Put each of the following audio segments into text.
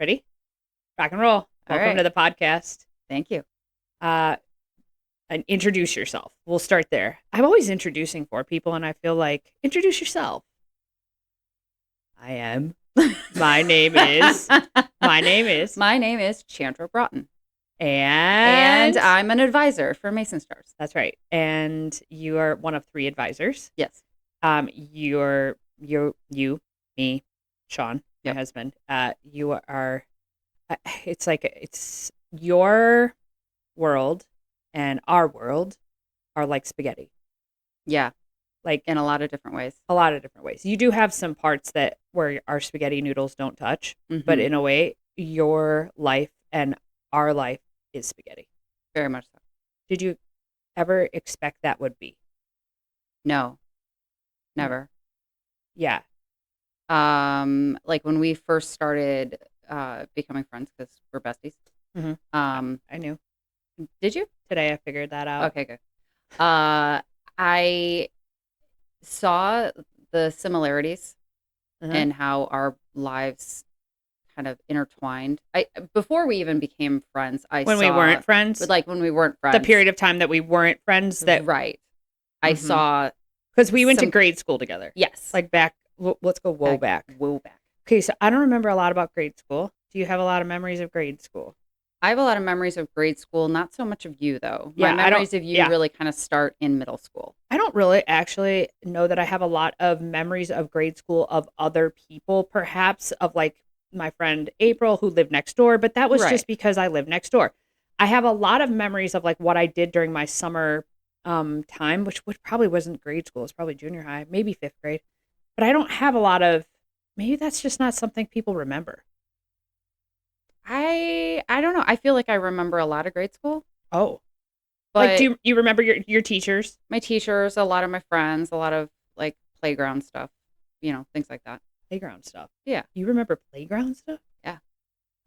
Ready? Rock and roll. All Welcome right. to the podcast. Thank you. Uh, and introduce yourself. We'll start there. I'm always introducing for people, and I feel like introduce yourself. I am. My name is. My name is. My name is Chandra Broughton, and And I'm an advisor for Macyn'S. that's right. And you are one of three advisors. Yes. You, me, Sean, my Yep. husband. You are. It's like it's your world and our world are like spaghetti. Yeah. Like In a lot of different ways. a lot of different ways. You do have some parts that where our spaghetti noodles don't touch, but Mm-hmm. in a way, your life and our life is spaghetti. Very much so. Did you ever expect that would be? No, Hmm. never. Yeah. Like when we first started becoming friends because we're besties. Hmm. Um, I knew. did you? Today I figured that out. Okay, good. I saw the similarities Uh-huh. in how our lives kind of intertwined. I Before we even became friends, I When we saw, weren't friends, like, when we weren't the friends, period of time that we weren't friends, that right? I because saw we went to some, grade school together. yes, Like back, let's go whoa back, back. whoa back. Okay, so I don't remember a lot about grade school. Do you have a lot of memories of grade school? I have a lot of memories of grade school, not so much of you though. My Yeah, I don't. memories of you Yeah, really kind of start in middle school. I don't really actually know that I have a lot of memories of grade school of other people, perhaps of like my friend April who lived next door, but that was Right. just because I lived next door. I have a lot of memories of like what I did during my summer time, which probably wasn't grade school. It's probably junior high, maybe fifth grade. But I don't have a lot of. Maybe that's just not something people remember. I don't know. I feel like I remember a lot of grade school, Oh, like do but you remember your teachers? my teachers, a lot of my friends, a lot of like playground stuff, things like that. Playground stuff. Yeah. You remember playground stuff? Yeah.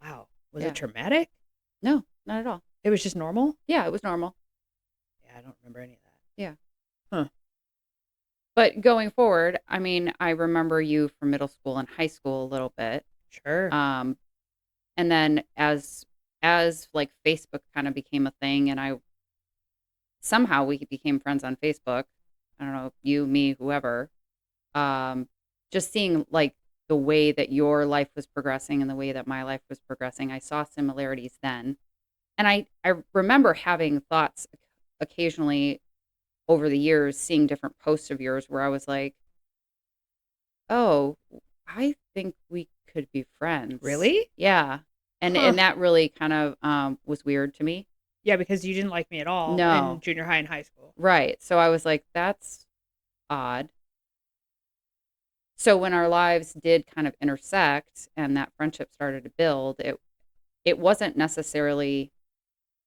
Wow. Was it Yeah. traumatic? No, not at all. It was just normal? Yeah, it was normal. Yeah, I don't remember any of that. Yeah. Huh. But going forward, I mean, I remember you from middle school and high school a little bit. Sure. Um, and then as like Facebook kind of became a thing and I somehow we became friends on Facebook. I don't know, you, me, whoever. Um, just seeing like the way that your life was progressing and the way that my life was progressing, I saw similarities then. And I remember having thoughts occasionally over the years, seeing different posts of yours where I was like, oh, I think we could be friends. Really? Yeah. Huh. And that really kind of was weird to me. Yeah, because you didn't like me at all in No. junior high and high school. Right. So I was like, that's odd. So when our lives did kind of intersect and that friendship started to build, it wasn't necessarily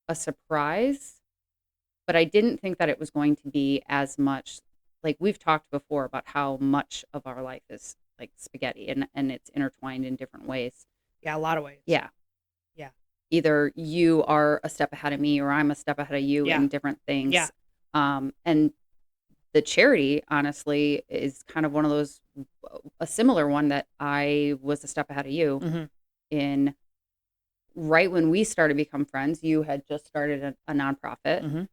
a surprise, but I didn't think that it was going to be as much. Like we've talked before about how much of our life is like spaghetti and it's intertwined in different ways. Yeah, a lot of ways. Yeah. Yeah. Either you are a step ahead of me or I'm a step ahead of you Yeah. in different Yeah. things. And the charity, honestly, is kind of one of those, a similar one that I was a step ahead of you Hmm. in. Right when we started to become friends, you had just started a nonprofit, Hmm.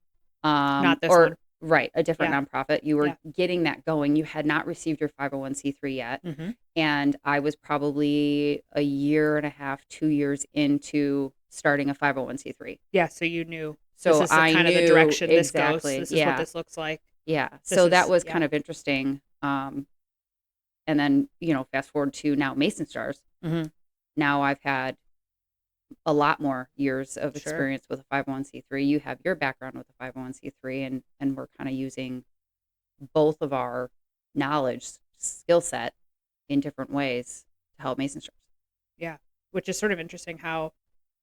Not this one. or right, a different Yeah. nonprofit. You were Yeah. getting that going. You had not received your 501(c)(3) yet. Hmm. And I was probably a year and a half, 2 years into starting a 501(c)(3). Yeah. So you knew this So is the I kind of the knew direction this goes. exactly. This is what Yeah. this looks like. Yeah. This So that is, was yeah. kind of interesting. And then, fast forward to now Mason Stars. Hmm. Now I've had a lot more years of Sure. experience with a 501(c)(3). You have your background with a 501(c)(3), and we're kind of using both of our knowledge skill set in different ways to help Mason Stars. Yeah. Which is sort of interesting how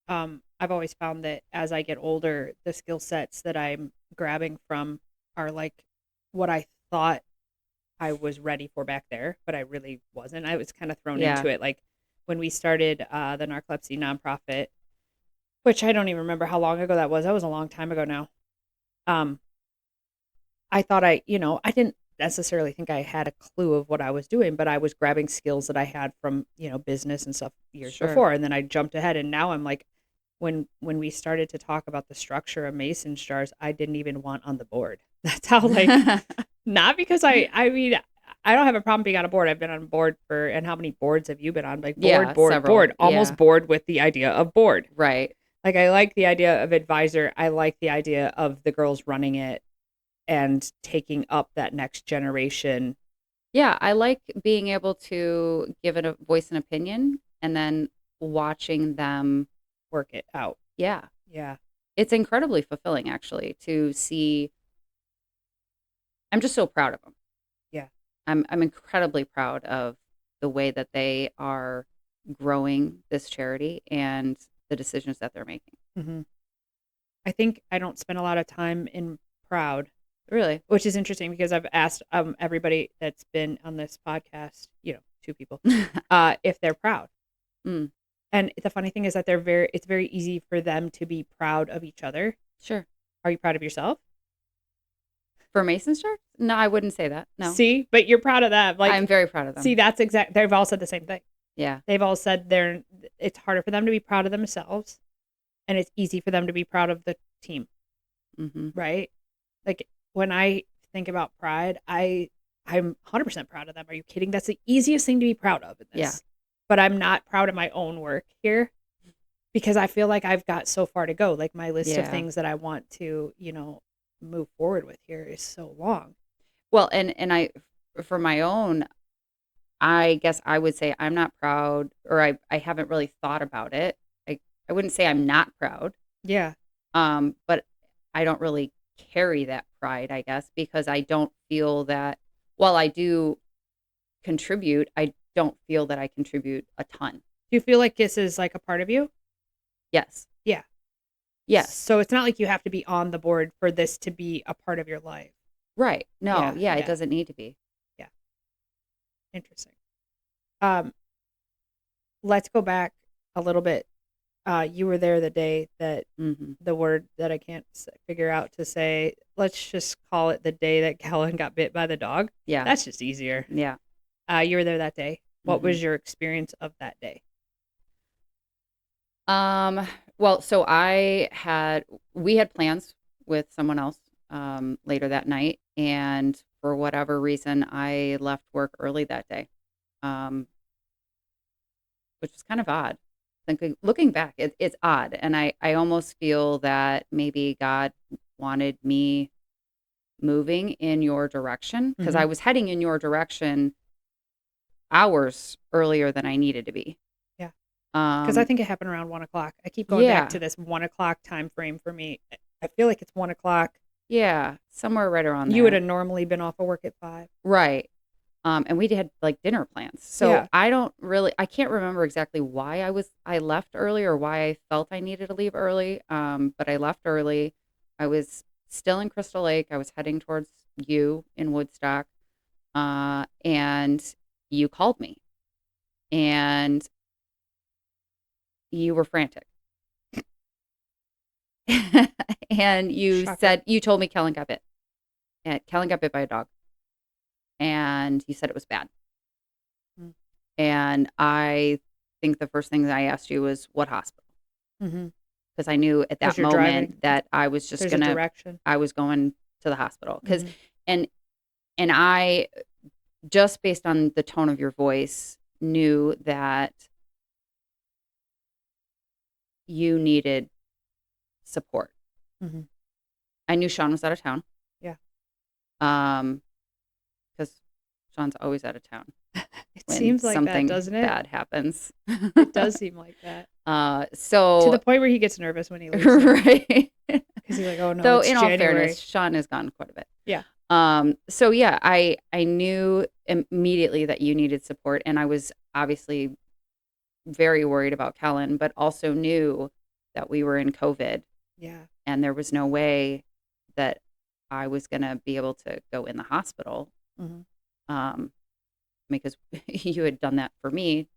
I've always found that as I get older, the skill sets that I'm grabbing from are like what I thought I was ready for back there, but I really wasn't. I was kind of thrown Yeah. into it. Like when we started the narcolepsy nonprofit, which I don't even remember how long ago that was. That was a long time ago now. Um, I thought I didn't. necessarily think I had a clue of what I was doing, but I was grabbing skills that I had from, business and stuff years Sure. before. And then I jumped ahead, and now I'm like, when we started to talk about the structure of Mason jars, I didn't even want on the board. That's how, like, not because I mean, I don't have a problem being on a board. I've been on board for, and how many boards have you been on? Like, Yeah, board, several. almost Yeah. bored with the idea of board. Right. Like, I like the idea of advisor. I like the idea of the girls running it and taking up that next generation. Yeah, I like being able to give it a voice and opinion and then watching them. Work it out. Yeah. Yeah. It's incredibly fulfilling actually to see. I'm just so proud of them. Yeah. I'm incredibly proud of the way that they are growing this charity and the decisions that they're making. Hmm. I think I don't spend a lot of time in proud, Really. which is interesting because I've asked everybody that's been on this podcast, two people, if they're proud. Mm, And the funny thing is that it's very easy for them to be proud of each other. sure. Are you proud of yourself? For Mason's church? No, I wouldn't say that. No. See, but you're proud of them. Like, I'm very proud of see, them. that's exact. They've all said the same thing. Yeah. They've all said it's harder for them to be proud of themselves, and it's easy for them to be proud of the team, Hmm. right? Like, when I think about pride, I'm 100% proud of them. Are you kidding? That's the easiest thing to be proud of in this. Yeah. But I'm not proud of my own work here because I feel like I've got so far to go. Like, my list of Yeah. things that I want to, move forward with here is so long. Well, and I, for my own, I guess I would say I'm not proud, or I haven't really thought about it. I wouldn't say I'm not proud, Yeah. but I don't really carry that pride, I guess, because I don't feel that while I do contribute, I don't feel that I contribute a ton. Do you feel like this is like a part of you? Yes. Yeah. Yes. So it's not like you have to be on the board for this to be a part of your life. Right. No, Yeah. yeah, it Yeah. doesn't need to be. Yeah. Interesting. Um, let's go back a little bit. You were there the day that Hmm. the word that I can't figure out to say, let's just call it the day that Kellen got bit by the dog. Yeah. That's just easier. Yeah. You were there that day. What Hmm. was your experience of that day? Well, so we had plans with someone else later that night, and for whatever reason, I left work early that day, um, which was kind of odd. Looking back, it's odd, and I almost feel that maybe God wanted me moving in your direction because I Mhm. was heading in your direction hours earlier than I needed to be. Yeah. Because I Um, think it happened around 1 o'clock. I keep going back yeah, to this 1 o'clock time frame for me. I feel like it's 1 o'clock. yeah, somewhere right around You would there. have normally been off of work at 5. Right. And we had like dinner plans. So Yeah. I can't remember exactly why I left early or why I felt I needed to leave early. But I left early. I was still in Crystal Lake. I was heading towards you in Woodstock. And you called me and you were frantic. And Shocker. you told me Kellen got bit. And Kellen got bit by a dog. And you said it was bad. Mm. And I think the first thing that I asked you was what hospital? Mm-hmm. Because I knew at that You're moment driving. that I was just There's a direction. I was going to the hospital. Mhm. And, and I, just based on the tone of your voice, knew that you needed support. Mhm. I knew Sean was out of town. Yeah. Because Sean's always out of town It when seems like that, something doesn't it? bad happens. It does seem like that. To So the point where he gets nervous when he leaves. right. Because he's like, oh no, Though it's in all January. fairness, Sean is gone quite a bit. Yeah. So yeah, I knew immediately that you needed support, and I was obviously very worried about Kellen, but also knew that we were in COVID Yeah. and there was no way that I was going to be able to go in the hospital. Mm-hmm. Because you had done that for me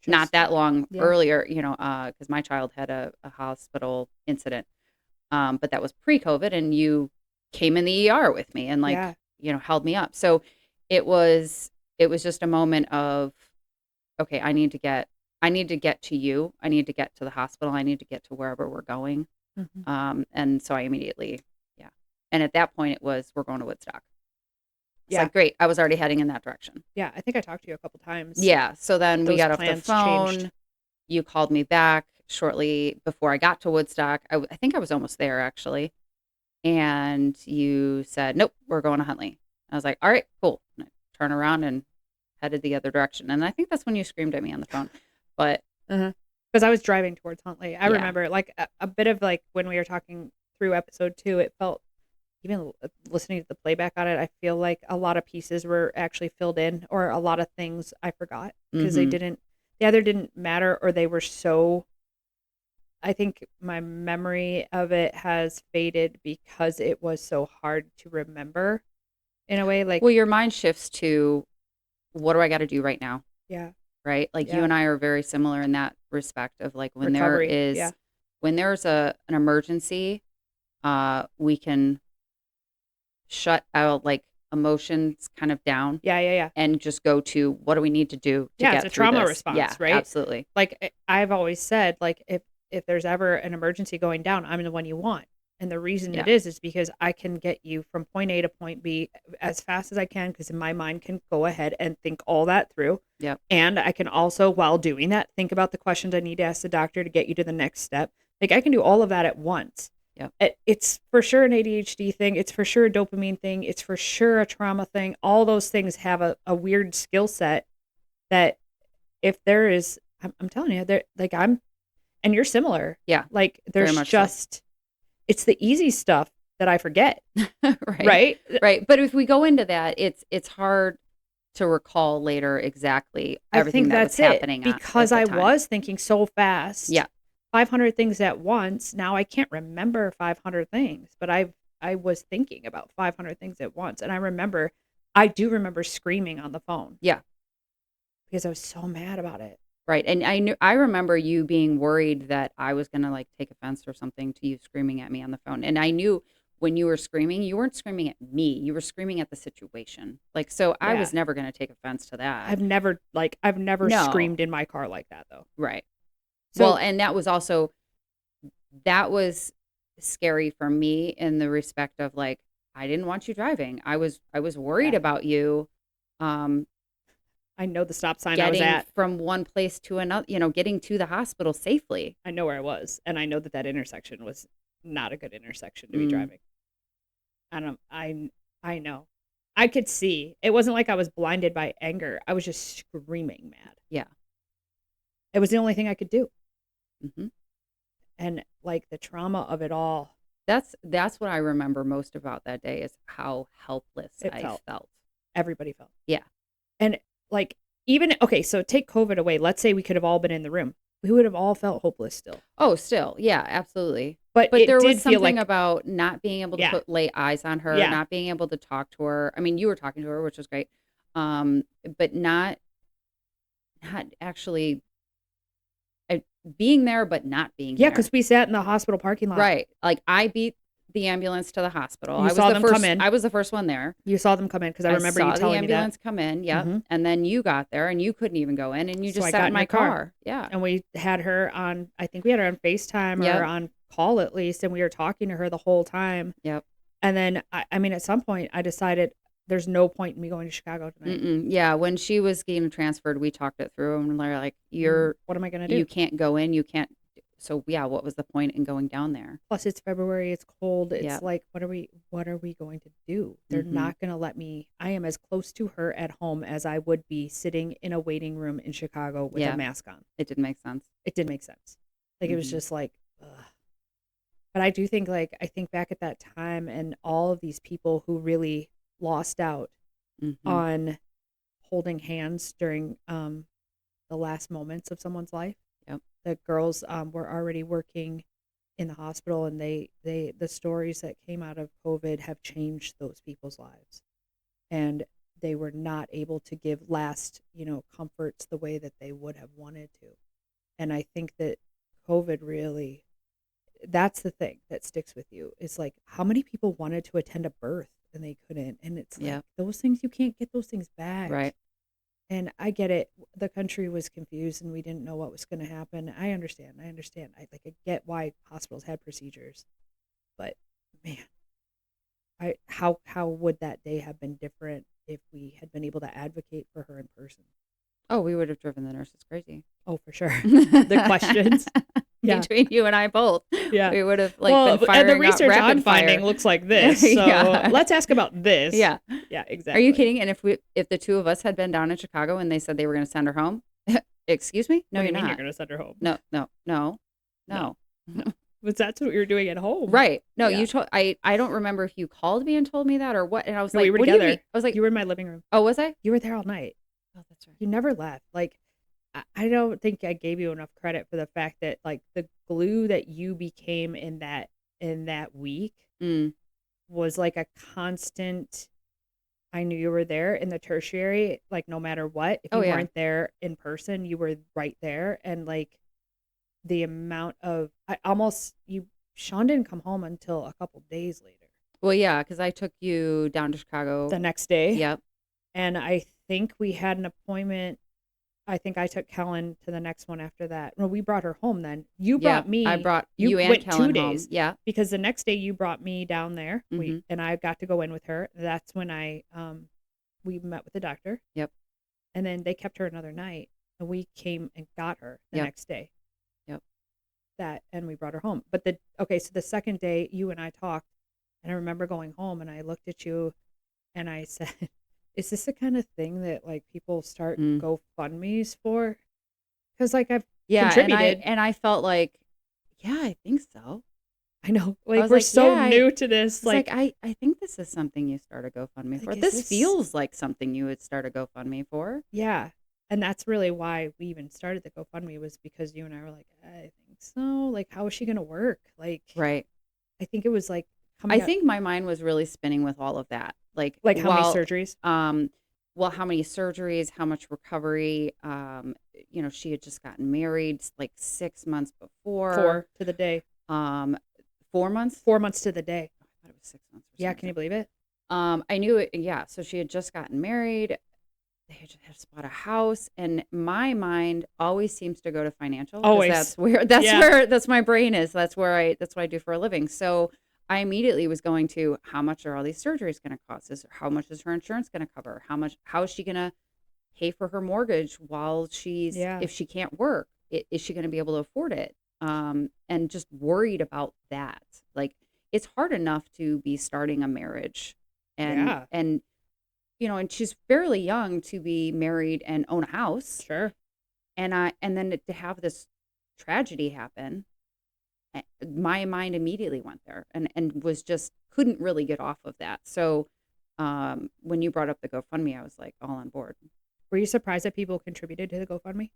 Just, not that long yeah. earlier, because my child had a hospital incident. But that was pre-COVID, and you came in the ER with me, and like Yeah. held me up. So it was it was just a moment of, okay, I need to get to you. I need to get to the hospital. I need to get to wherever we're going. Hmm. And so I immediately, yeah. And at that point, it was, we're going to Woodstock. It's Yeah. like, great. I was already heading in that direction. Yeah. I think I talked to you a couple times. Yeah. So then we Those got off the plans changed. phone. You called me back shortly before I got to Woodstock. I think I was almost there, actually. And you said, nope, we're going to Huntley. I was like, all right, cool. And I turned around and headed the other direction. And I think that's when you screamed at me on the phone. But Because I was driving towards Huntley. I yeah, remember like a bit of like when we were talking through episode 2, it felt, even listening to the playback on it, I feel like a lot of pieces were actually filled in, or a lot of things I forgot because hmm they either didn't matter, or they were so, I think my memory of it has faded because it was so hard to remember in a way. Well, Like, your mind shifts to, what do I got to do right now? yeah, Right? Like you yeah, and I are very similar in that respect of like recovery. Yeah, when there's an emergency, we can shut out like emotions kind of down yeah, yeah, yeah. and just go to, what do we need to do to Yeah, it's get a through trauma this? Yeah, response, right? absolutely. Like I've always said, like if there's ever an emergency going down, I'm the one you want. And the reason Yeah. it is because I can get you from point A to point B as fast as I can, because my mind can go ahead and think all that through. Yep. And I can also, while doing that, think about the questions I need to ask the doctor to get you to the next step. Like I can do all of that at once. Yep. It's for sure an ADHD thing. It's for sure a dopamine thing. It's for sure a trauma thing. All those things have a weird skill set that, if there is, I'm telling you, there, like and you're similar. Yeah. Like Very there's much so. just, it's the easy stuff that I forget. Right. Right. Right. But if we go into that, it's hard to recall later exactly I everything think that was that's it, happening at because the I time. was thinking so fast. Yeah. 500 things at once. Now I can't remember 500 things, but I was thinking about 500 things at once. And I do remember screaming on the phone Yeah. because I was so mad about it. Right. And I remember you being worried that I was going to like take offense or something to you screaming at me on the phone. And I knew when you were screaming, you weren't screaming at me. You were screaming at the situation. Like, so I Yeah. was never going to take offense to that. I've never No. screamed in my car like that though. Right. So, well, and that was scary for me in the respect of like, I didn't want you driving. I was worried yeah, about you I know the stop sign I was getting at. from one place to another, getting to the hospital safely. I know where I was, and I know that intersection was not a good intersection to be Mm, driving. I know. I could see. It wasn't like I was blinded by anger. I was just screaming mad. yeah. It was the only thing I could do. hmm And like the trauma of it all, That's what I remember most about that day is how helpless it I felt. felt. Everybody felt. Yeah. And like, even, okay, so take COVID away. Let's say we could have all been in the room. We would have all felt hopeless still. Oh, still. Yeah, absolutely. But But it there was did feel something like, about not being able to yeah, lay eyes on her, yeah, not being able to talk to her. I mean, you were talking to her, which was great. But not actually being there, but not being yeah, there. because we sat in the hospital parking lot. Right. Like I beat the ambulance to the hospital. You saw them come in. I was the first one there. You saw them come in, because I remember you saw the telling me that. ambulance come in. Yep. Mhm. And then you got there and you couldn't even go in and you So just I sat got in in my your car. car. Yeah. And we had her on, I think we had her on FaceTime Yep. or on call at least, and we were talking to her the whole time. Yep. And then, I mean, at some point, I decided there's no point in me going to Chicago tonight. Yeah. When she was getting transferred, we talked it through and we are like, What am I going to do? you can't go in. You can't. So yeah, what was the point in going down there? Plus, it's February. It's cold. It's Yep. like, what are we going to do? They're not going to let me. I am as close to her at home as I would be sitting in a waiting room in Chicago with Yeah. a mask on. It didn't make sense. It didn't make sense. Like, it was Mhm. just like, ugh. But I do think, like, I think back at that time and all of these people who really lost out Mhm. on holding hands during the last moments of someone's life. Yep. The girls were already working in the hospital, and the stories that came out of COVID have changed those people's lives, and they were not able to give last comforts the way that they would have wanted to. And I think that COVID really, that's the thing that sticks with you. It's like, how many people wanted to attend a birth and they couldn't. And it's like Yeah. those things, you can't get those things back. Right. And I get it. The country was confused and we didn't know what was going to happen. I understand. I get why hospitals had procedures. But man, how would that day have been different if we had been able to advocate for her in person? Oh, we would have driven the nurses crazy. Oh, for sure. The questions. Yeah. Between you and I both. Yeah. We would have like Well, been and the firing out research rapid I'm finding fire. looks like this. So Yeah. let's ask about this. Yeah. Yeah, Are you exactly. kidding? And if the two of us had been down in Chicago and they said they were going to send her home, excuse me? No, What do you're you mean you're not. going to send her home? No. No. No. But that's what you're doing at home. Right. No, Yeah. you told I don't remember if you called me and told me that or what. And I was No, like, we were what do you together. mean? I was like, You were in my living room. oh, was I? You were there all night. Oh, that's right. You never left. Like, I don't think I gave you enough credit for the fact that like the glue that you became in that week Mm. was like a constant. I knew you were there in the tertiary, like no matter what. If Oh, you yeah. weren't there in person, you were right there. And like the amount of Sean didn't come home until a couple days later. Well, yeah, because I took you down to Chicago. The next day. Yep. And I think we had an appointment. I think I took Kellen to the next one after that. Well, we brought her home then. You Yeah, brought me. I brought you and went Kellen 2 home. days Yeah. because the next day you brought me down there. Mhm. And I got to go in with her. That's when we met with the doctor. Yep. And then they kept her another night, and we came and got her the Yep. next day. Yep. And we brought her home. But so the second day you and I talked, and I remember going home and I looked at you and I said, is this the kind of thing that like people start GoFundMes for? Because like I've contributed. And I felt like, yeah, I think so. I know, I like was we're like, so yeah, new to this. It's like I think this is something you start a GoFundMe for. Like, is This this- feels like something you would start a GoFundMe for. Yeah. And that's really why we even started the GoFundMe, was because you and I were like, I think so. Like, how is she going to work? Like, Right. I think it was like I think my mind was really spinning with all of that. Like how many surgeries? Well, how many surgeries, how much recovery, she had just gotten married like 6 months before. 4 to the day. 4 months? 4 months to the day. I thought it was 6 months. Yeah, can you believe it? I knew it. Yeah. So she had just gotten married. They had just bought a house, and my mind always seems to go to financial. 'Cause Always. that's my brain is. That's what I do for a living. So I immediately was going to, how much are all these surgeries going to cost? How much is her insurance going to cover? How is she going to pay for her mortgage while if she can't work? Is she going to be able to afford it? And just worried about that. Like, it's hard enough to be starting a marriage and and she's fairly young to be married and own a house. Sure. And then to have this tragedy happen, my mind immediately went there and was just couldn't really get off of that. So when you brought up the GoFundMe, I was like all on board. Were you surprised that people contributed to the GoFundMe?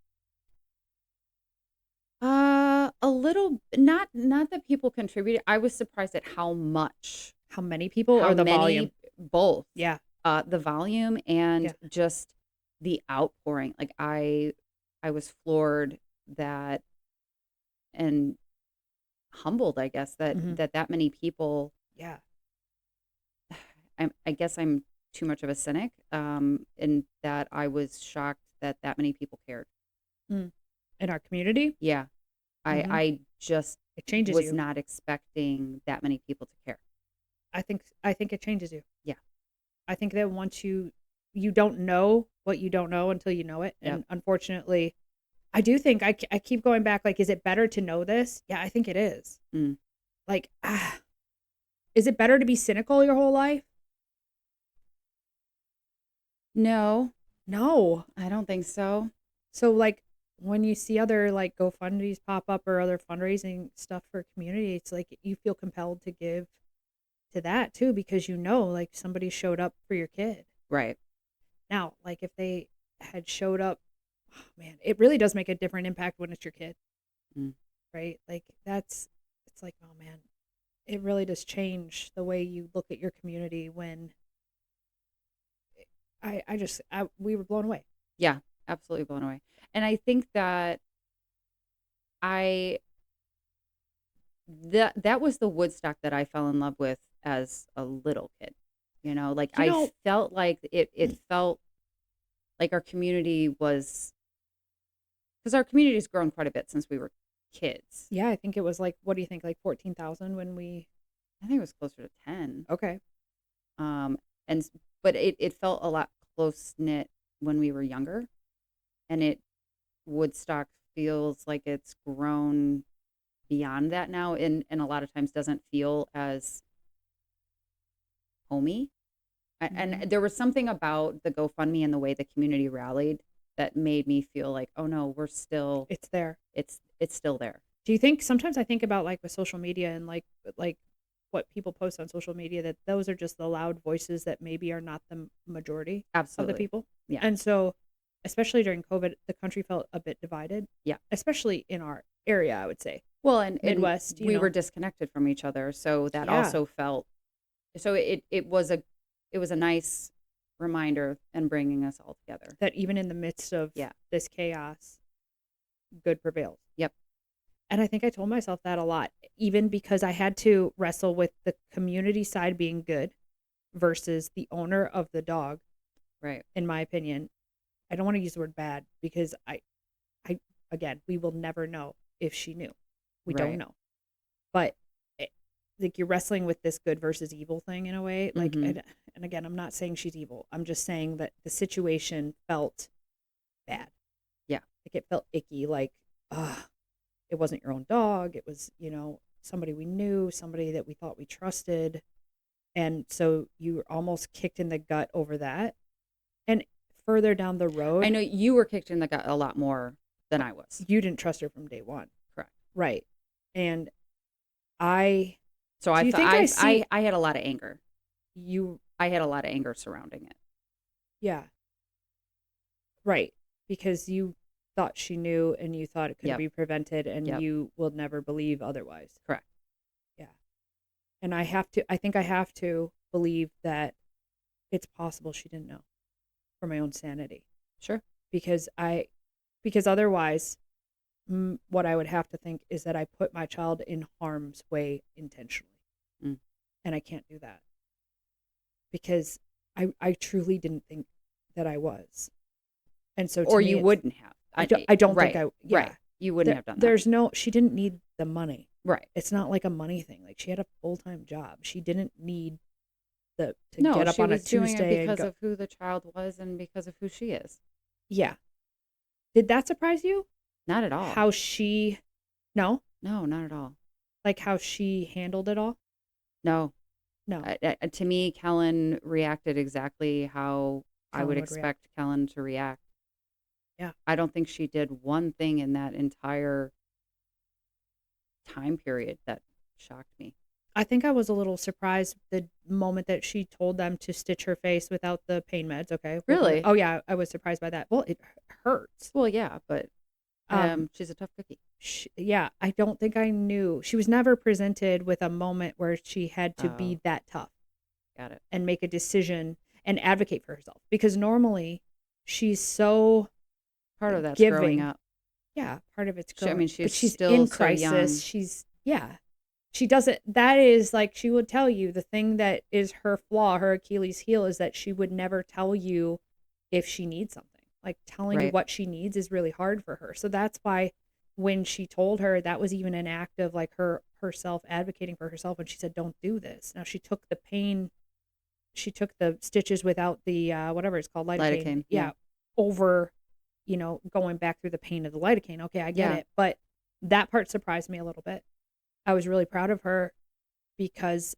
A little, not that people contributed. I was surprised at how much. How many people or the volume? Both. Yeah. The volume and just the outpouring. Like I was floored that and humbled, I guess, that many people. Yeah. I guess I'm too much of a cynic, in that I was shocked that many people cared. In our community? Yeah. I just It changes was you. not expecting that many people to care. I think it changes you. Yeah. I think that once you don't know what you don't know until you know it. Yep. And unfortunately, I do think I keep going back, like, is it better to know this? Yeah, I think it is. Like, is it better to be cynical your whole life? No, No. I don't think so. So, like, when you see other, like, GoFundMes pop up or other fundraising stuff for community, it's like you feel compelled to give to that, too, because like, somebody showed up for your kid. Right. Now, like, if they had showed up, oh, man, it really does make a different impact when it's your kid. Right? Like, it's like, oh, man, it really does change the way you look at your community when we were blown away. Yeah, absolutely blown away. And I think that that was the Woodstock that I fell in love with as a little kid. Like You I know, felt like it felt like our community was, because our community's grown quite a bit since we were kids. yeah, I think it was like, what do you think, like 14,000 when we, I think it was closer to 10. okay. Um, and but it felt a lot close knit when we were younger, and Woodstock feels like it's grown beyond that now, and a lot of times doesn't feel as homey. And Hmm. there was something about the GoFundMe and the way the community rallied that made me feel like, oh no, It's there. it's still there. Do you think sometimes I think about like with social media and like what people post on social media that those are just the loud voices that maybe are not the majority of the Absolutely. people. Yeah. And so especially during COVID, the country felt a bit divided, Yeah. especially in our area, I would say. Well, and Midwest, we were disconnected from each other, so that Yeah, also felt, so it was a nice reminder and bringing us all together. that even in the midst of Yeah. this chaos, good prevails. Yep. And I think I told myself that a lot, even because I had to wrestle with the community side being good versus the owner of the dog, Right. in my opinion. I don't want to use the word bad because I, again, we will never know if she knew. We don't Right. know. But it, like you're wrestling with this good versus evil thing in a way. Like, Mm-hmm. and again, I'm not saying she's evil. I'm just saying that the situation felt bad. Yeah. Like it felt icky. Like, it wasn't your own dog. It was, somebody we knew, somebody that we thought we trusted. And so you were almost kicked in the gut over that. And further down the I road, know you were kicked in the gut a lot more than I was. you didn't trust her from day one. Correct. Right. And I, So do you think I see I had a lot of anger. you? I had a lot of anger surrounding it. Yeah. Right. Because you thought she knew and you thought it could Yep. be prevented and Yep. you will never believe otherwise. Correct. Yeah. And I think I have to believe that it's possible she didn't know for my own sanity. Sure. Because because otherwise, what I would have to think is that I put my child in harm's way intentionally. Mm. And I can't do that because I truly didn't think that I was. And so to Or me, you wouldn't have. I don't Right. think Right. You wouldn't have done that. there's no, she didn't need the money. Right. It's not like a money thing. Like she had a full-time job. She didn't need to No, get up she on a was doing it Tuesday and because go. of who the child was and because of who she is. Yeah. Did that surprise you? Not at all. How she, no, No, not at all. like how she handled it all? No. No. To me, Kellen reacted exactly how I would Kellen would react. expect Kellen to react. Yeah. I don't think she did one thing in that entire time period that shocked me. I think I was a little surprised the moment that she told them to stitch her face without the pain meds. Okay. Really? Oh yeah, I was surprised by that. Well, it hurts. Well, yeah, but she's a tough cookie. Yeah, I don't think I knew. She was never presented with a moment where she had to Oh, be that tough got it. and make a decision and advocate for herself because normally she's so Part of that's growing giving. up. Yeah, part of it's I growing. mean, But she's she's still in so young. crisis. Yeah. She doesn't, that is like, she would tell you the thing that is her flaw, her Achilles heel is that she would never tell you if she needs something. Like telling you Right. what she needs is really hard for her. So that's why when she told her, that was even an act of like herself advocating for herself when she said, don't do this. Now she took the pain, she took the stitches without the whatever it's called, lidocaine. Lidocaine. Yeah. Over, going back through the pain of the lidocaine. Okay, I get Yeah. it. But that part surprised me a little bit. I was really proud of her because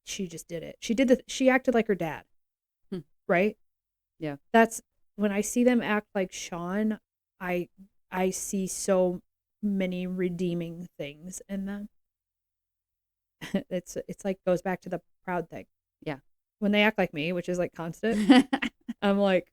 she just did it. She acted like her dad. Hmm. Right? Yeah. That's when I see them act like Sean, I see so many redeeming things in them. It's like goes back to the proud thing. Yeah. When they act like me, which is like constant, I'm like,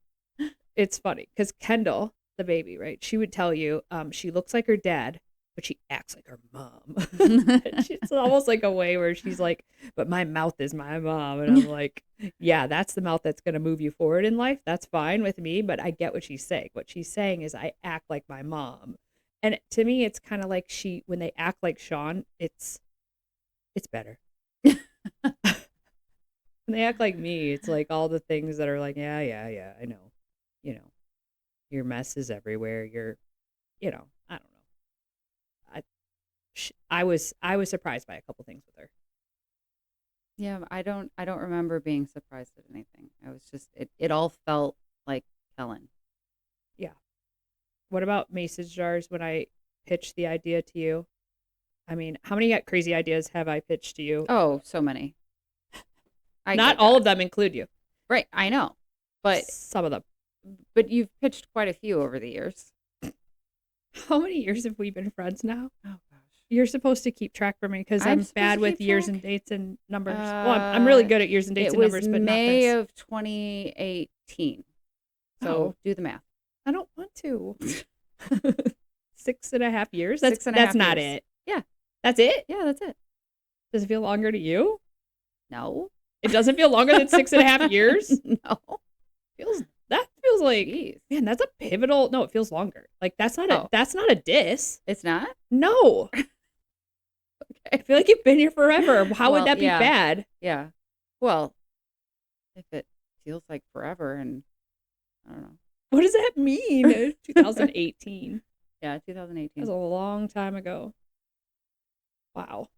it's funny because Kendall, the baby, right? She would tell you, she looks like her dad, but she acts like her mom. It's almost like a way where she's like, but my mouth is my mom. And I'm like, yeah, that's the mouth that's going to move you forward in life. That's fine with me, but I get what she's saying. What she's saying is I act like my mom. And to me, it's kind of like when they act like Sean, it's better. When they act like me, it's like all the things that are like, yeah, yeah, yeah, I know. You know, your mess is everywhere. I don't know. I was surprised by a couple things with her. Yeah, I don't remember being surprised at anything. I was just it all felt like Helen. Yeah. What about mason jars when I pitched the idea to you? I mean, how many crazy ideas have I pitched to you? Oh, so many. Not all of them include you. Right, I know. But Some of them. you've pitched quite a few over the years. How many years have we been friends now? Oh gosh. You're supposed to keep track for me because I'm I'm supposed bad to with keep years track? and dates and numbers. Well, I'm really good at years and dates It and was numbers, but not May this. of 2018. So Oh, do the math. I don't want to. 6.5 years? That's not years. it. Yeah. That's it? Yeah, that's it. Does it feel longer to you? No. It doesn't feel longer than 6.5 years? No. That feels like, Jeez. man, that's a pivotal. No, it feels longer. Like that's not Oh. that's not a diss. It's not? No. I feel like you've been here forever. How would that be yeah. bad? Yeah. Well, if it feels like forever and I don't know. What does that mean? 2018. Yeah, 2018. That was a long time ago. Wow.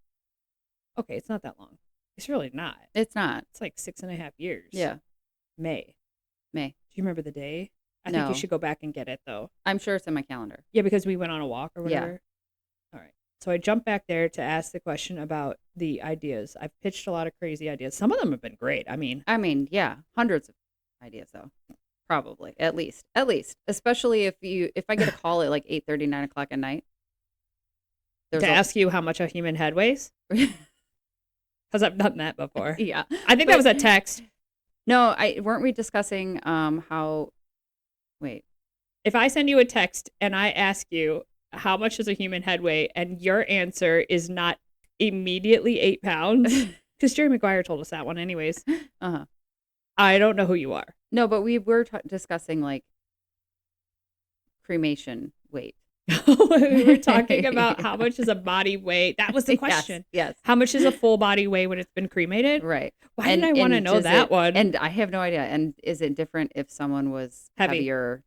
Okay, it's not that long. It's really not. It's not. It's like 6.5 years. Yeah. May. Do you remember the day? I think No. you should go back and get it though. I'm sure it's in my calendar. Yeah, because we went on a walk or Yeah. whatever. All right. So I jumped back there to ask the question about the ideas. I've pitched a lot of crazy ideas. Some of them have been great. I mean, yeah, hundreds of ideas though. Probably. At least. Especially if I get a call at like 8:30, 9 o'clock at night. to ask you how much a human head weighs? Because I've done that before. Yeah. I think that was a text. No, weren't we discussing how wait. If I send you a text and I ask you how much does a human head weigh and your answer is not immediately 8 pounds, because Jerry Maguire told us that one anyways. Uh-huh. I don't know who you are. No, but we were discussing like cremation weight. We were talking about how much is a body weigh. That was the question. Yes. How much is a full body weigh when it's been cremated? Right. Why did I want to know that one? And I have no idea. And is it different if someone was heavier?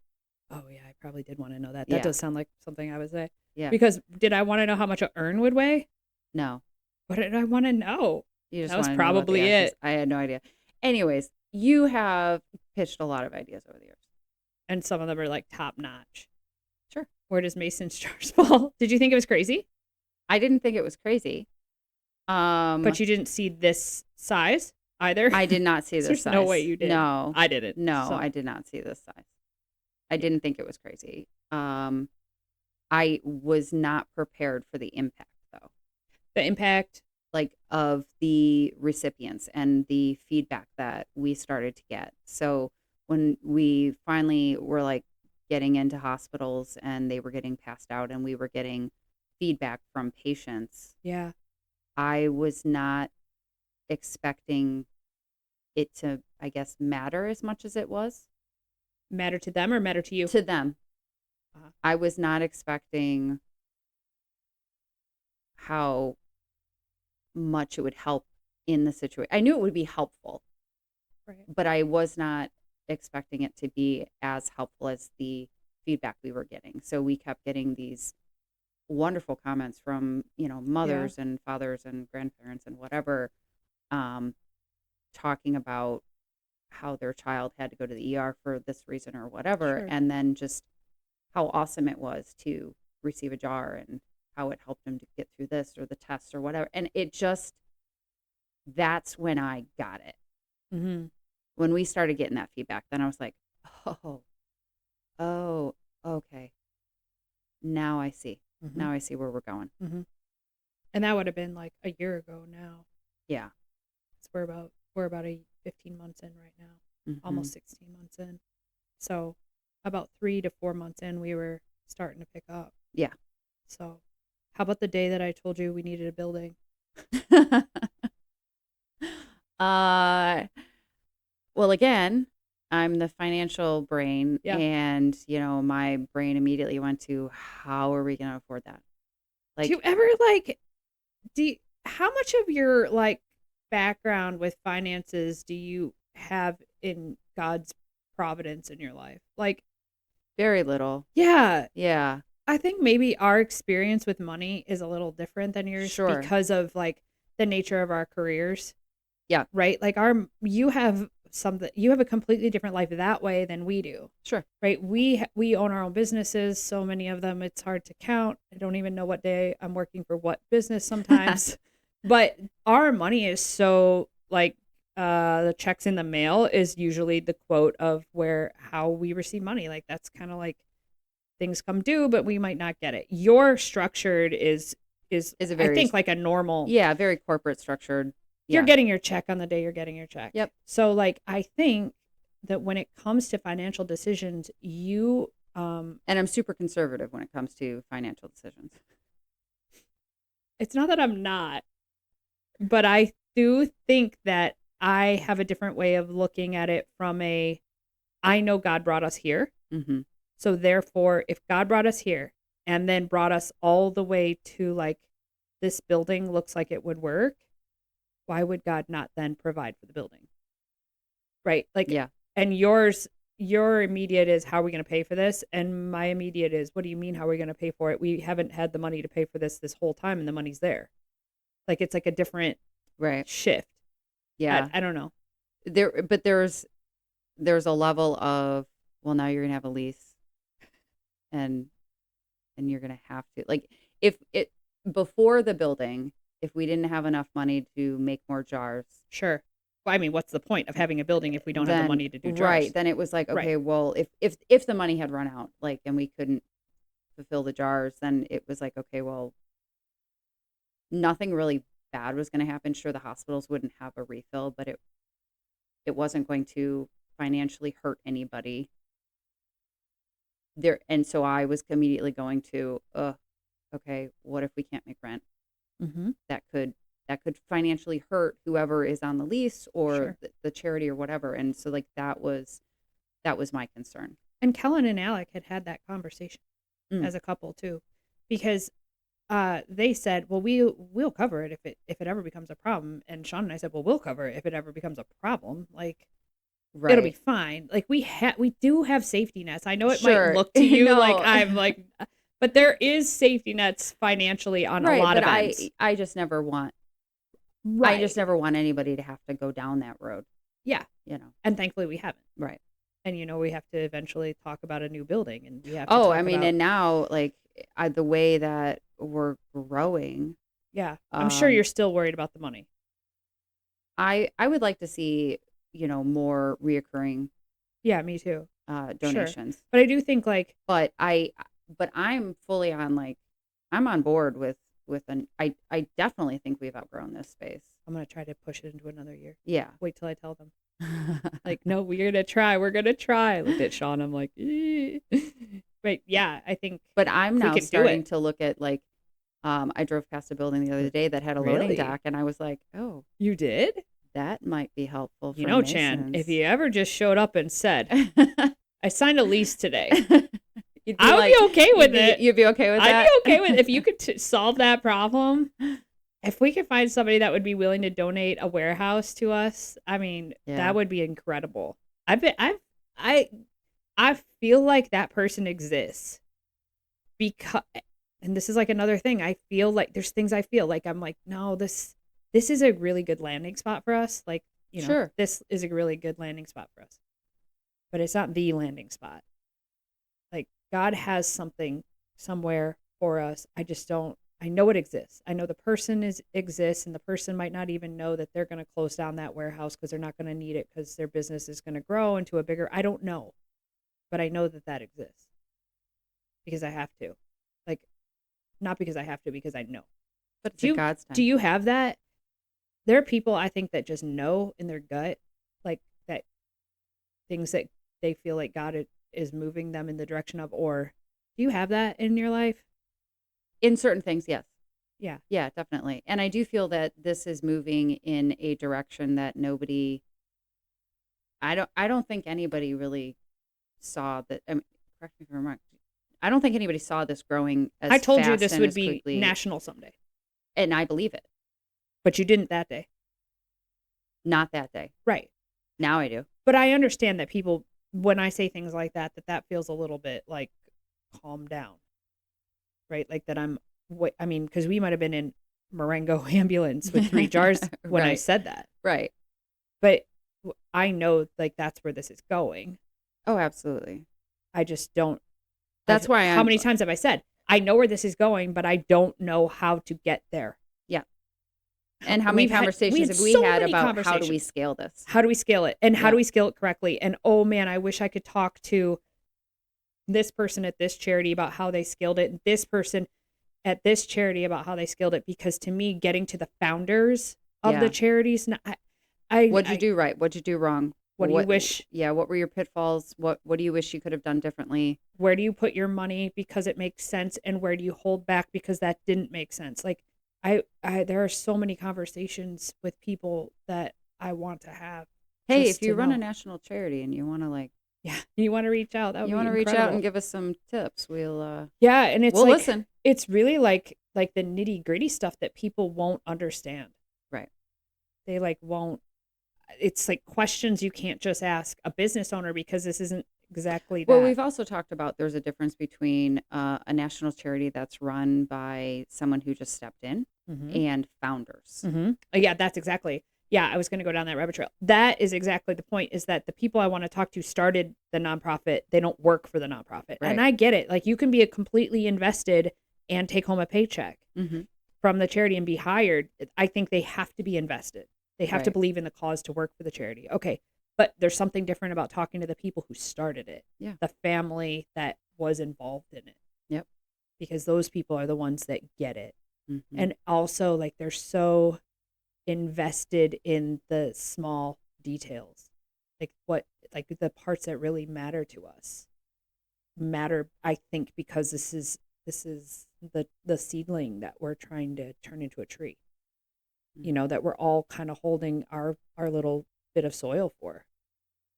Oh, yeah. I probably did want to know that. That does sound like something I would say. Yeah. Because did I want to know how much an urn would weigh? No. What did I want to know? That was probably it. I had no idea. Anyways, you have pitched a lot of ideas over the years. And some of them are like top notch. Sure. Where does Macyn's jars fall? Did you think it was crazy? I didn't think it was crazy. But you didn't see this size either? I did not see this There's size. no way you did. No. I didn't. No, I did not see this size. I didn't think it was crazy. I was not prepared for the impact, though. The impact? Like, of the recipients and the feedback that we started to get. So when we finally were, like, getting into hospitals and they were getting passed out and we were getting feedback from patients. Yeah. I was not expecting it to, I guess, matter as much as it was. Matter to them or matter to you? To them. Uh-huh. I was not expecting how much it would help in the situation. I knew it would be helpful, right, but I was not expecting it to be as helpful as the feedback we were getting. So we kept getting these wonderful comments from, mothers and fathers and grandparents and whatever, talking about how their child had to go to the ER for this reason or whatever. Sure. And then just how awesome it was to receive a jar and how it helped them to get through this or the test or whatever. And it just, that's when I got it. Mm-hmm. When we started getting that feedback, then I was like, oh, okay. Now I see. Mm-hmm. Now I see where we're going. Mm-hmm. And that would have been like a year ago now. Yeah. So we're about 15 months in right now, mm-hmm. almost 16 months in. So about 3 to 4 months in, we were starting to pick up. Yeah. So how about the day that I told you we needed a building? Well, again, I'm the financial brain, and my brain immediately went to how are we going to afford that? Like, do you ever how much of your background with finances do you have in God's providence in your life? Like, Very little. yeah, Yeah. I think maybe our experience with money is a little different than yours Sure. because of like the nature of our careers, Yeah. right? Like you have a completely different life that way than we do. Sure. Right? We own our own businesses, so many of them it's hard to count. I don't even know what day I'm working for what business sometimes. But our money is so like the checks in the mail is usually the quote of where how we receive money. Like that's kind of like things come due, but we might not get it. Your structured is Is a I very think like a normal. yeah, very corporate structured. You're Yeah. getting your check on the day you're getting your check. Yep. So like I think that when it comes to financial decisions, you And I'm super conservative when it comes to financial decisions. it's not that I'm not, but I do think that I have a different way of looking at it from a I know God brought us here. Mm-hmm. So therefore, if God brought us here and then brought us all the way to like this building looks like it would work, why would God not then provide for the building? Right? Like Yeah. and your immediate is how are we going to pay for this? And my immediate is what do you mean how are we going to pay for it? We haven't had the money to pay for this whole time and the money's there. Like it's like a different Right. shift. Yeah. I don't know. But there's a level of, well, now you're gonna have a lease, and you're gonna have to, like, if it before the building, if we didn't have enough money to make more jars, Sure. Well, I mean, what's the point of having a building if we don't have the then money to do right, jars? then it was like, Right. okay, well, if the money had run out, like, and we couldn't fulfill the jars, then it was like, okay, well, nothing really bad was going to happen. Sure, the hospitals wouldn't have a refill, but it wasn't going to financially hurt anybody there. And so I was immediately going to, okay, what if we can't make rent? Mm-hmm. That could financially hurt whoever is on the lease or Sure. the charity or whatever. And so like that was my concern. And Kellen and Alec had that conversation Mm. as a couple too, because they said, "Well, we'll cover it if it ever becomes a problem." And Sean and I said, "Well, we'll cover it if it ever becomes a problem. Like it'll be Right. fine. Like we do have safety nets. I know it might Sure. look to you like No. I'm like, but there is safety nets financially on a Right. lot But of ends. I just never want I just Right. never want anybody to have to go down that road, Yeah. you know. And thankfully we haven't. Right. And we have to eventually talk about a new building, and we have to Oh, talk I mean, about and now like the way that we're growing, yeah. I'm sure um you're still worried about the money. I would like to see, more reoccurring Yeah, me too. Sure. donations. But I do think like But I'm fully on, like, I'm on board with an I definitely think we've outgrown this space. I'm gonna try to push it into another year. Yeah. Wait till I tell them. Like, no, we're gonna try. We're gonna try. I looked at Sean. I'm like, eh. But yeah, I think But I'm we now can do starting it. to look at, like, I drove past a building the other day that had a loading Really? dock, and I was like, "Oh, You did? that might be helpful You for know, Chan, if Macyn's." you ever just showed up and said, I signed a lease today, You'd be I would like, be okay with it. You'd be okay with I'd that? be okay with if you could solve that problem. If we could find somebody that would be willing to donate a warehouse to us, I mean, Yeah. that would be incredible. I feel like that person exists because, and this is like another thing. I feel like there's things I feel like I'm like, no, this is a really good landing spot for us. Like, Sure. this is a really good landing spot for us, but it's not the landing spot. Like God has something somewhere for us. I just don't. I know it exists. I know the person exists, and the person might not even know that they're going to close down that warehouse because they're not going to need it because their business is going to grow into a bigger. I don't know, but I know that exists because I have to. Like, not because I have to, because I know. But it's a God's time. Do you have that? There are people I think that just know in their gut, like that things that they feel like God is moving them in the direction of, or do you have that in your life? In certain things, yes. Yeah. Yeah, definitely. And I do feel that this is moving in a direction that I don't think anybody really saw that. I mean, correct me if I'm wrong. I don't think anybody saw this growing as I told you fast this and would as be quickly, national someday, and I believe it. but you didn't that day. Not that day. Right. Now I do. But I understand that people, when I say things like that, that feels a little bit like calm down, right? Like that I mean, because we might have been in Marengo ambulance with 3 jars when I Right. said that. Right. But I know like that's where this is going. Oh, absolutely. I just don't. That's why How many times have I said, I know where this is going, but I don't know how to get there? Yeah. And how many We conversations had have we so had many about how do we conversations. scale this? How do we scale it? And how Yeah. do we scale it correctly? And oh man, I wish I could talk to this person at this charity about how they scaled it, and this person at this charity about how they scaled it. Because to me, getting to the founders of the Yeah. charities, What'd you do right? What'd you do wrong? what do you wish? Yeah, what were your pitfalls? What do you wish you could have done differently? Where do you put your money because it makes sense, and where do you hold back because that didn't make sense? Like there are so many conversations with people that I want to have. Hey, just if you to run a know. national charity and you want to like Yeah, you want to reach out, that would you be want to reach out incredible. and give us some tips, Yeah, and it's we'll like listen. it's really like the nitty-gritty stuff that people won't understand. Right. They like won't. It's like questions you can't just ask a business owner because this isn't exactly Well, that. we've also talked about there's a difference between a national charity that's run by someone who just stepped in Mm-hmm. and founders. Mm-hmm. Yeah, that's exactly. Yeah, I was going to go down that rabbit trail. That is exactly the point, is that the people I want to talk to started the nonprofit. They don't work for the nonprofit. Right. And I get it. Like, you can be a completely invested and take home a paycheck Mm-hmm. from the charity and be hired. I think they have to be invested. They have to Right. believe in the cause to work for the charity. Okay. But there's something different about talking to the people who started it. Yeah. The family that was involved in it. Yep. Because those people are the ones that get it. Mm-hmm. And also, like, they're so invested in the small details, like the parts that really matter to us matter, I think, because this is the seedling that we're trying to turn into a tree, that we're all kind of holding our little bit of soil for.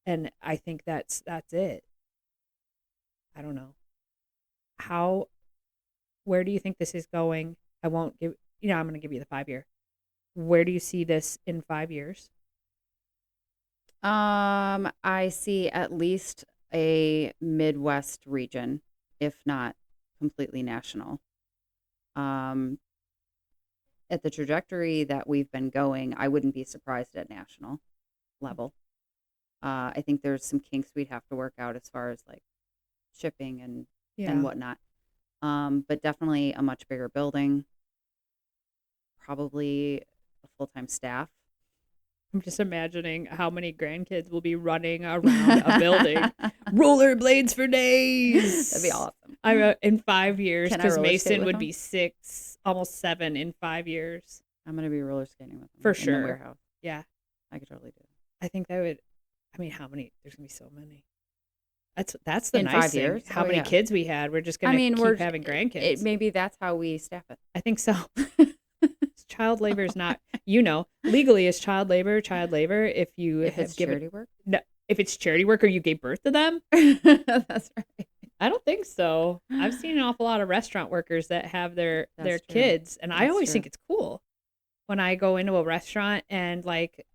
And I think that's it. I don't know where do you think this is going? I won't give, I'm going to give you the 5 year. Where do you see this in 5 years? I see at least a Midwest region, if not completely national. At the trajectory that we've been going, I wouldn't be surprised at national level. I think there's some kinks we'd have to work out as far as like shipping and whatnot. But definitely a much bigger building, probably a full-time staff. I'm just imagining how many grandkids will be running around a building. Rollerblades for days. That'd be awesome. In 5 years, Can I because roller skate Mason with would him? be 6, almost 7 in 5 years. I'm gonna be roller skating with him For in sure. the warehouse. Yeah. I could totally do it. I think that would, I mean, how many? There's going to be so many. That's the In nice 5 thing. years? How Oh, many yeah. kids we had. We're just going I to mean, keep having grandkids. Maybe that's how we staff it. I think so. Child labor is not, legally is child labor if you If have it's given charity work? No, if it's charity work or you gave birth to them. That's right. I don't think so. I've seen an awful lot of restaurant workers that have their That's true. kids, and I That's always true. think it's cool when I go into a restaurant, and like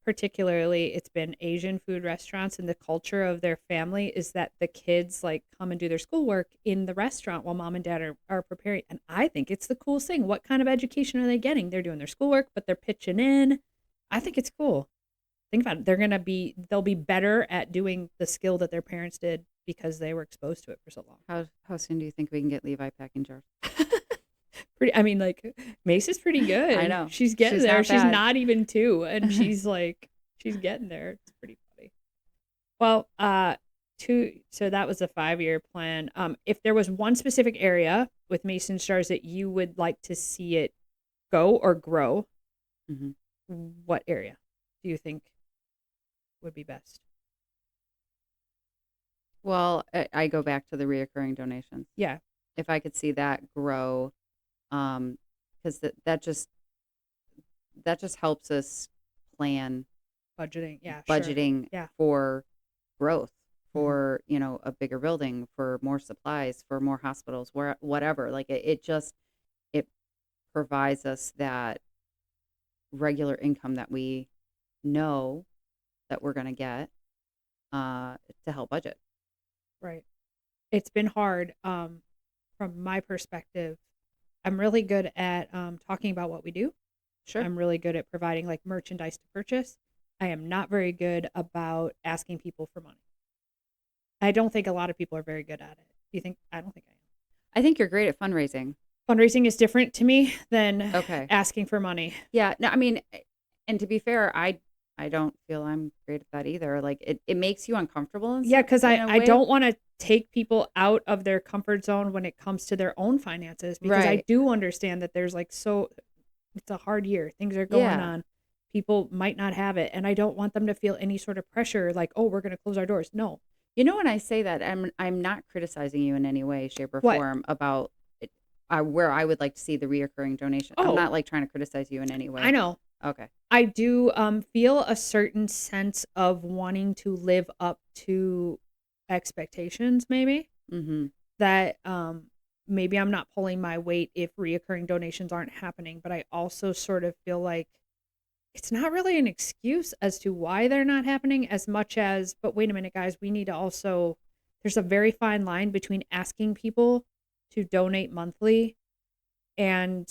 particularly it's been Asian food restaurants, and the culture of their family is that the kids like come and do their schoolwork in the restaurant while mom and dad are preparing. And I think it's the coolest thing. What kind of education are they getting? They're doing their schoolwork, but they're pitching in. I think it's cool. Think about it. They'll be better at doing the skill that their parents did because they were exposed to it for so long. How soon do you think we can get Levi packing jars? I mean, like, Mace is pretty good. I know. She's getting She's there. not She's bad. not even 2, and she's getting there. It's pretty funny. Well, so that was a 5-year plan. If there was one specific area with Macyn's Jars that you would like to see it go or grow, Mm-hmm. what area do you think would be best? Well, I go back to the reoccurring donations. Yeah. If I could see that grow, because that just helps us plan Budgeting. Yeah. budgeting Sure. Yeah. for growth, for a bigger building, for more supplies, for more hospitals, whatever. Like it provides us that regular income that we know that we're going to get to help budget. Right. It's been hard from my perspective. I'm really good at talking about what we do. Sure. I'm really good at providing like merchandise to purchase. I am not very good about asking people for money. I don't think a lot of people are very good at it. Do you think? I don't think I am. I think you're great at fundraising. Fundraising is different to me than Okay. asking for money. Yeah. No, I mean, and to be fair, I don't feel I'm great at that either. Like it makes you uncomfortable in Yeah, because in I, a I way. don't want to take people out of their comfort zone when it comes to their own finances, because I Right. do understand that there's like, so it's a hard year. Things are going Yeah. on. People might not have it. And I don't want them to feel any sort of pressure like, oh, we're going to close our doors. No. You know, when I say that, I'm not criticizing you in any way, shape, or What? form about it, where I would like to see the reoccurring donation. I'm Oh, not like trying to criticize you in any I way. know. Okay. I do feel a certain sense of wanting to live up to expectations, maybe. Mm-hmm. That maybe I'm not pulling my weight if reoccurring donations aren't happening, but I also sort of feel like it's not really an excuse as to why they're not happening as much as, but wait a minute, guys, we need to also, there's a very fine line between asking people to donate monthly and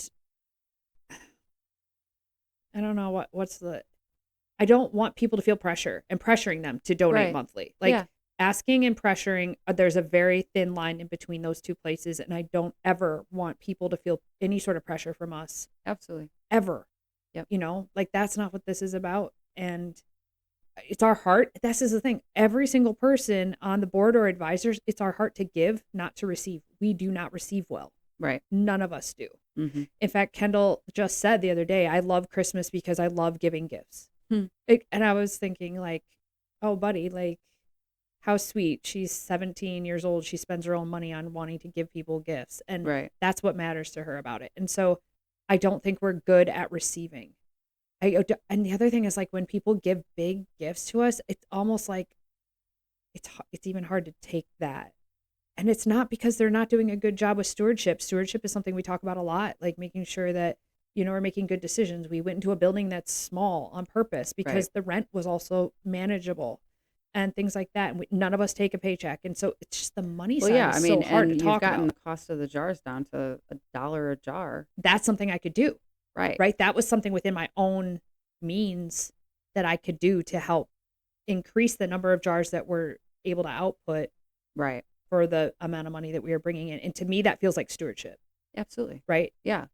I don't know what's the, I don't want people to feel pressure and pressuring them to donate Right. monthly. Yeah. Like asking and pressuring, there's a very thin line in between those two places. And I don't ever want people to feel any sort of pressure from us Absolutely. ever. Yep. Like that's not what this is about. And it's our heart. This is the thing. Every single person on the board or advisors, it's our heart to give, not to receive. We do not receive well. Right. None of us do. Mm-hmm. In fact, Kendall just said the other day, I love Christmas because I love giving gifts. Hmm. And I was thinking like, oh, buddy, like how sweet. She's 17 years old. She spends her own money on wanting to give people gifts. And Right. that's what matters to her about it. And so I don't think we're good at receiving. And the other thing is like when people give big gifts to us, it's almost like it's even hard to take that. And it's not because they're not doing a good job with stewardship. Stewardship is something we talk about a lot, like making sure that, we're making good decisions. We went into a building that's small on purpose because Right. the rent was also manageable and things like that. And none of us take a paycheck. And so it's just the money Well, side yeah. is I so mean, hard to and you've talk gotten about. the cost of the jars down to $1 a jar. That's something I could do, Right. right? That was something within my own means that I could do to help increase the number of jars that we're able to output Right. for the amount of money that we are bringing in. And to me, that feels like stewardship, Absolutely. right? Yeah.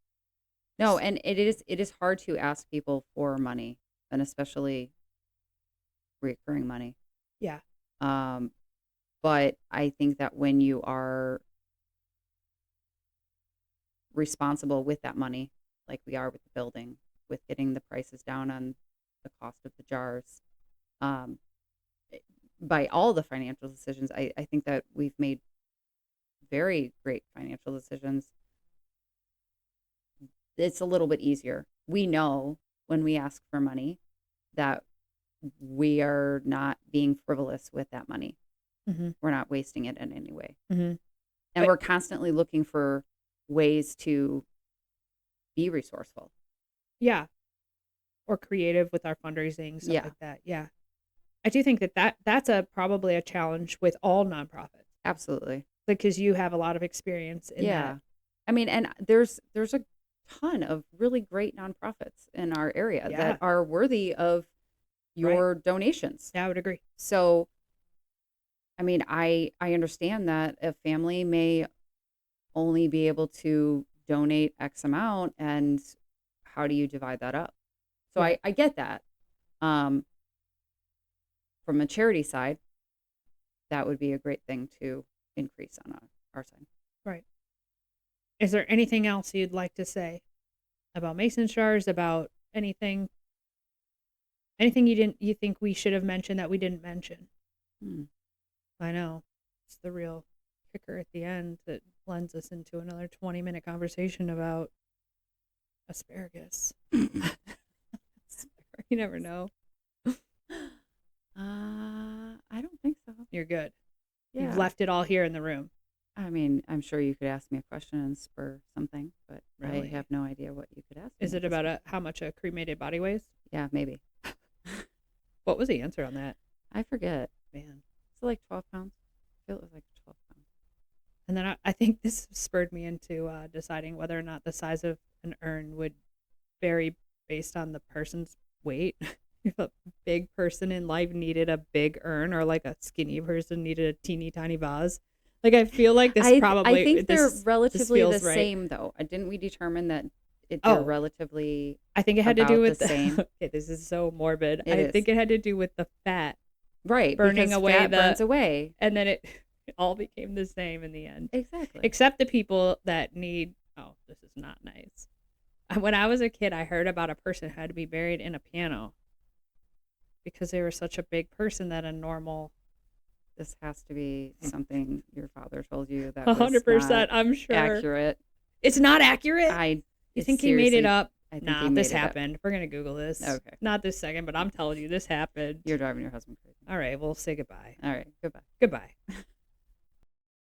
No, and it is hard to ask people for money, and especially recurring money. Yeah. Um, but I think that when you are responsible with that money, like we are with the building, with getting the prices down on the cost of the jars, um, by all the financial decisions, I think that we've made very great financial decisions. It's a little bit easier. We know when we ask for money that we are not being frivolous with that money. Mm-hmm. We're not wasting it in any way. Mm-hmm. And we're constantly looking for ways to be resourceful. Yeah. Or creative with our fundraising, stuff Yeah. like that. Yeah. I do think that's probably a challenge with all nonprofits Absolutely. because you have a lot of experience in Yeah. that. I mean, and there's a ton of really great nonprofits in our area Yeah. that are worthy of your donations. Yeah, I would agree. So, I mean, I understand that a family may only be able to donate X amount, and how do you divide that up? So Yeah. I get that. From a charity side, that would be a great thing to increase on our side. Right. Is there anything else you'd like to say about Mason jars, about anything you think we should have mentioned that we didn't mention? I know. It's the real kicker at the end that lends us into another 20-minute conversation about asparagus. You never know. I don't think so. You're good. Yeah. You've left it all here in the room. I mean, I'm sure you could ask me a question and spur something, but I Really? have no idea what you could ask me Is at it this about point. how much a cremated body weighs? Yeah, maybe. What was the answer on that? I forget. Man. Is it like 12 pounds? I feel it was like 12 pounds. And then I think this spurred me into deciding whether or not the size of an urn would vary based on the person's weight. If a big person in life needed a big urn, or like a skinny person needed a teeny tiny vase. Like, I feel like this I think they're this relatively the feels right. same, though. Didn't we determine that they're Oh, relatively I think it had to do about with the same? Okay, this is so morbid. It I is. think it had to do with the fat Right, burning because away fat burns away. and then it all became the same in the end. Exactly. Except the people that need. Oh, this is not nice. When I was a kid, I heard about a person who had to be buried in a piano because they were such a big person that a normal. This has to be something your father told you that 100%, not I'm sure. accurate. It's not accurate? You You think he made it up? I think Nah, he made this it up. happened. We're going to Google this. Okay. Not this second, but I'm telling you, this happened. You're driving your husband crazy. All right, we'll say goodbye. All right, goodbye. Goodbye.